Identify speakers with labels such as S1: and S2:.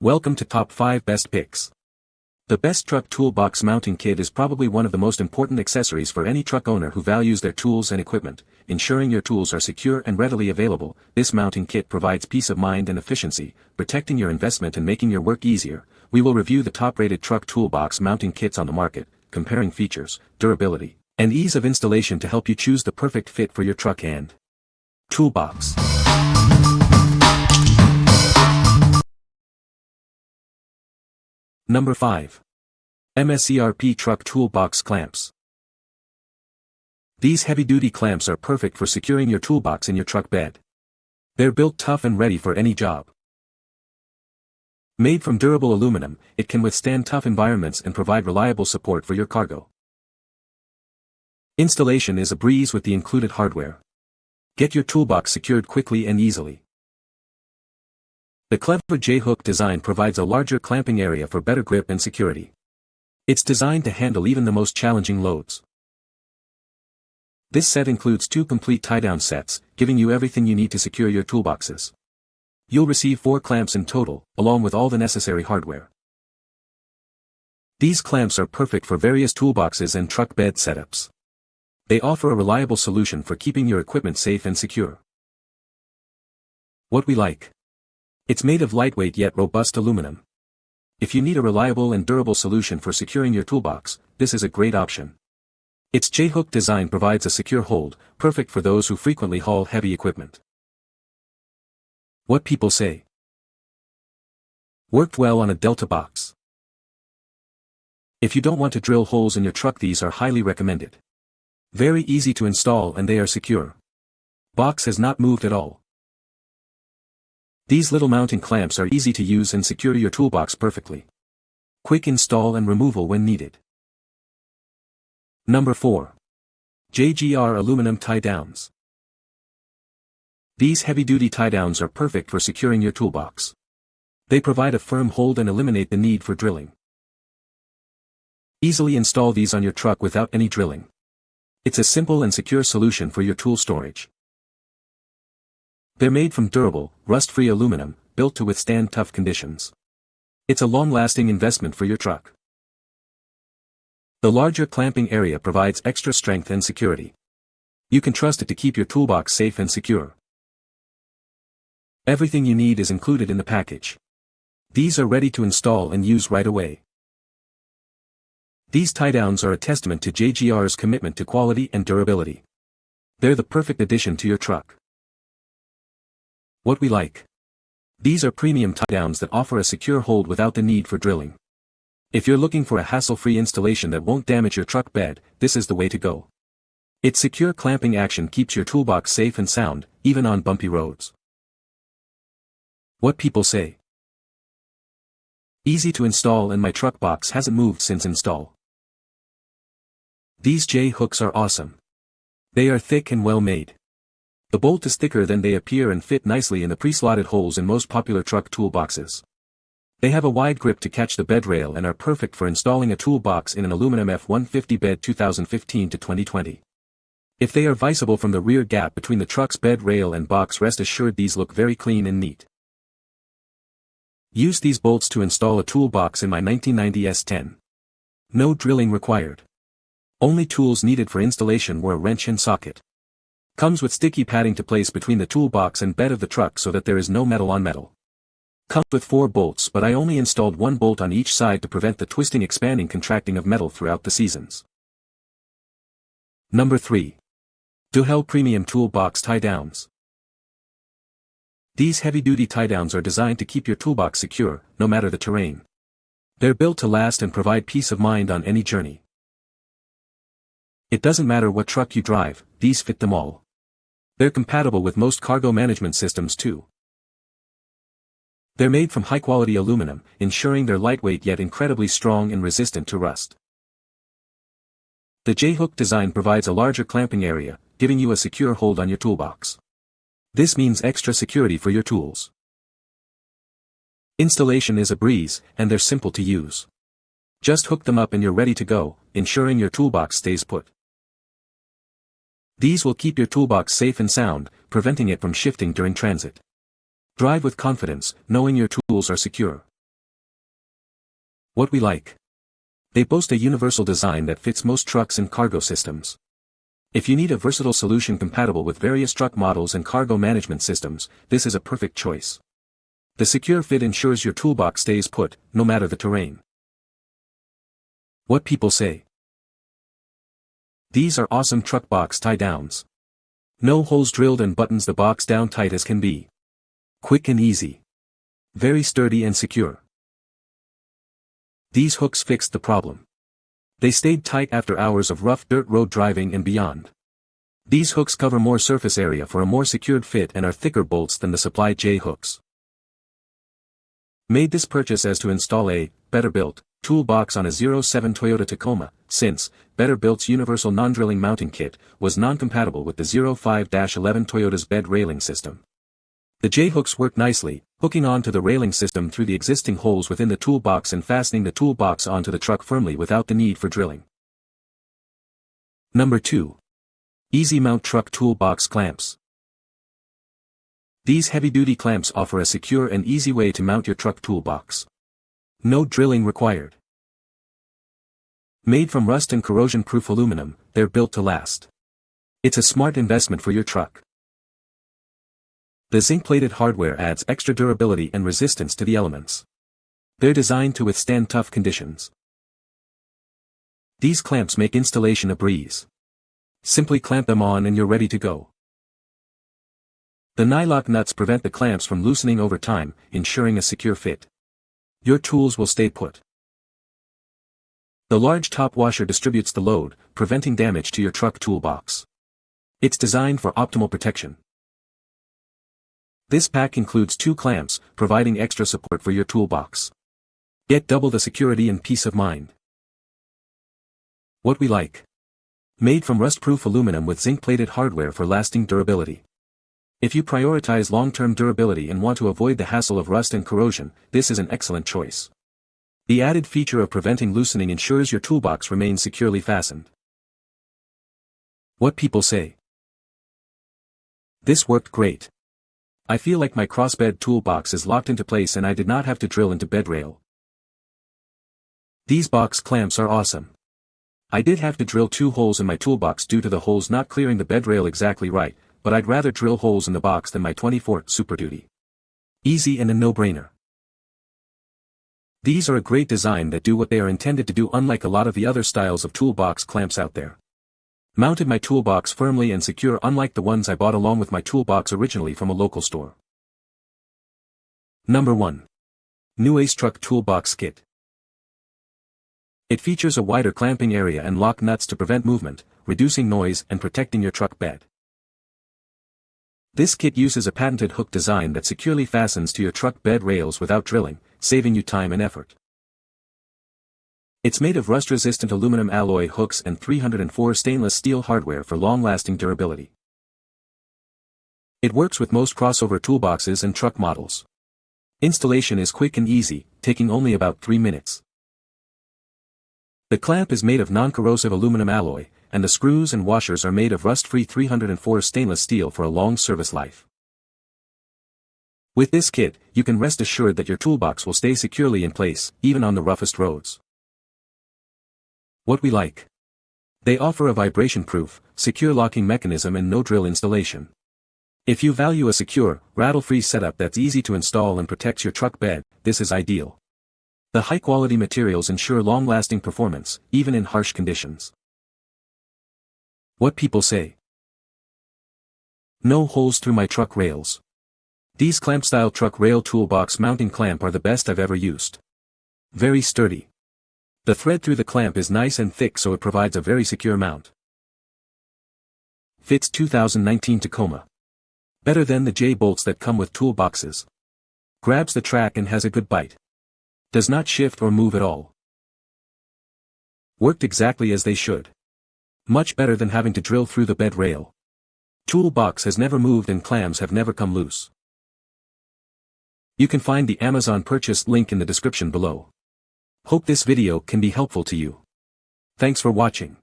S1: Welcome to Top 5 Best Picks. The best truck toolbox mounting kit is probably one of the most important accessories for any truck owner who values their tools and equipment. Ensuring your tools are secure and readily available, this mounting kit provides peace of mind and efficiency, protecting your investment and making your work easier. We will review the top-rated truck toolbox mounting kits on the market, comparing features, durability, and ease of installation to help you choose the perfect fit for your truck and toolbox. Number 5. MSCRP Truck Toolbox Clamps. These heavy-duty clamps are perfect for securing your toolbox in your truck bed. They're built tough and ready for any job. Made from durable aluminum, it can withstand tough environments and provide reliable support for your cargo. Installation is a breeze with the included hardware. Get your toolbox secured quickly and easily. The clever J-hook design provides a larger clamping area for better grip and security. It's designed to handle even the most challenging loads. This set includes 2 complete tie-down sets, giving you everything you need to secure your toolboxes. You'll receive 4 clamps in total, along with all the necessary hardware. These clamps are perfect for various toolboxes and truck bed setups. They offer a reliable solution for keeping your equipment safe and secure. What we like. It's made of lightweight yet robust aluminum. If you need a reliable and durable solution for securing your toolbox, this is a great option. Its J-hook design provides a secure hold, perfect for those who frequently haul heavy equipment. What people say. Worked well on a Delta box. If you don't want to drill holes in your truck, these are highly recommended. Very easy to install and they are secure. Box has not moved at all. These little mounting clamps are easy to use and secure your toolbox perfectly. Quick install and removal when needed. Number 4. JGR Aluminum Tie Downs. These heavy-duty tie downs are perfect for securing your toolbox. They provide a firm hold and eliminate the need for drilling. Easily install these on your truck without any drilling. It's a simple and secure solution for your tool storage. They're made from durable, rust-free aluminum, built to withstand tough conditions. It's a long-lasting investment for your truck. The larger clamping area provides extra strength and security. You can trust it to keep your toolbox safe and secure. Everything you need is included in the package. These are ready to install and use right away. These tie downs are a testament to JGR's commitment to quality and durability. They're the perfect addition to your truck. What we like. These are premium tie downs that offer a secure hold without the need for drilling. If you're looking for a hassle-free installation that won't damage your truck bed, this is the way to go. Its secure clamping action keeps your toolbox safe and sound, even on bumpy roads. What people say. Easy to install and my truck box hasn't moved since install. These J-hooks are awesome. They are thick and well made. The bolt is thicker than they appear and fit nicely in the pre-slotted holes in most popular truck toolboxes. They have a wide grip to catch the bed rail and are perfect for installing a toolbox in an aluminum F-150 bed 2015 to 2020. If they are visible from the rear gap between the truck's bed rail and box, rest assured these look very clean and neat. Use these bolts to install a toolbox in my 1990 S10. No drilling required. Only tools needed for installation were a wrench and socket. Comes with sticky padding to place between the toolbox and bed of the truck so that there is no metal on metal. Comes with 4 bolts, but I only installed 1 bolt on each side to prevent the twisting, expanding, contracting of metal throughout the seasons. Number 3. DEWHEL Premium Toolbox Tie Downs. These heavy-duty tie downs are designed to keep your toolbox secure, no matter the terrain. They're built to last and provide peace of mind on any journey. It doesn't matter what truck you drive, these fit them all. They're compatible with most cargo management systems too. They're made from high-quality aluminum, ensuring they're lightweight yet incredibly strong and resistant to rust. The J-hook design provides a larger clamping area, giving you a secure hold on your toolbox. This means extra security for your tools. Installation is a breeze, and they're simple to use. Just hook them up and you're ready to go, ensuring your toolbox stays put. These will keep your toolbox safe and sound, preventing it from shifting during transit. Drive with confidence, knowing your tools are secure. What we like. They boast a universal design that fits most trucks and cargo systems. If you need a versatile solution compatible with various truck models and cargo management systems, this is a perfect choice. The secure fit ensures your toolbox stays put, no matter the terrain. What people say. These are awesome truck box tie downs. No holes drilled and buttons the box down tight as can be. Quick and easy. Very sturdy and secure. These hooks fixed the problem. They stayed tight after hours of rough dirt road driving and beyond. These hooks cover more surface area for a more secured fit and are thicker bolts than the supplied J hooks. Made this purchase as to install a better built toolbox on a 07 Toyota Tacoma, since better built's universal non-drilling mounting kit was non-compatible with the 05-11 Toyota's bed railing system. The J-hooks work nicely, hooking onto the railing system through the existing holes within the toolbox and fastening the toolbox onto the truck firmly without the need for drilling. Number 2. Easy Mount Truck Toolbox Clamps. These heavy-duty clamps offer a secure and easy way to mount your truck toolbox. No drilling required. Made from rust and corrosion-proof aluminum, they're built to last. It's a smart investment for your truck. The zinc-plated hardware adds extra durability and resistance to the elements. They're designed to withstand tough conditions. These clamps make installation a breeze. Simply clamp them on and you're ready to go. The nylock nuts prevent the clamps from loosening over time, ensuring a secure fit. Your tools will stay put. The large top washer distributes the load, preventing damage to your truck toolbox. It's designed for optimal protection. This pack includes 2 clamps, providing extra support for your toolbox. Get double the security and peace of mind. What we like. Made from rust-proof aluminum with zinc-plated hardware for lasting durability. If you prioritize long-term durability and want to avoid the hassle of rust and corrosion, this is an excellent choice. The added feature of preventing loosening ensures your toolbox remains securely fastened. What people say. This worked great. I feel like my crossbed toolbox is locked into place and I did not have to drill into bed rail. These box clamps are awesome. I did have to drill 2 holes in my toolbox due to the holes not clearing the bed rail exactly right, but I'd rather drill holes in the box than my 24 Super Duty. Easy and a no-brainer. These are a great design that do what they are intended to do, unlike a lot of the other styles of toolbox clamps out there. Mounted my toolbox firmly and secure, unlike the ones I bought along with my toolbox originally from a local store. Number 1. Newace Truck Toolbox Kit. It features a wider clamping area and lock nuts to prevent movement, reducing noise and protecting your truck bed. This kit uses a patented hook design that securely fastens to your truck bed rails without drilling, saving you time and effort. It's made of rust-resistant aluminum alloy hooks and 304 stainless steel hardware for long-lasting durability. It works with most crossover toolboxes and truck models. Installation is quick and easy, taking only about 3 minutes. The clamp is made of non-corrosive aluminum alloy, and the screws and washers are made of rust-free 304 stainless steel for a long service life. With this kit, you can rest assured that your toolbox will stay securely in place, even on the roughest roads. What we like. They offer a vibration-proof, secure locking mechanism and no-drill installation. If you value a secure, rattle-free setup that's easy to install and protects your truck bed, this is ideal. The high-quality materials ensure long-lasting performance, even in harsh conditions. What people say. No holes through my truck rails. These clamp-style truck rail toolbox mounting clamp are the best I've ever used. Very sturdy. The thread through the clamp is nice and thick, so it provides a very secure mount. Fits 2019 Tacoma. Better than the J-bolts that come with toolboxes. Grabs the track and has a good bite. Does not shift or move at all. Worked exactly as they should. Much better than having to drill through the bed rail. Toolbox has never moved and clams have never come loose. You can find the Amazon purchase link in the description below. Hope this video can be helpful to you. Thanks for watching.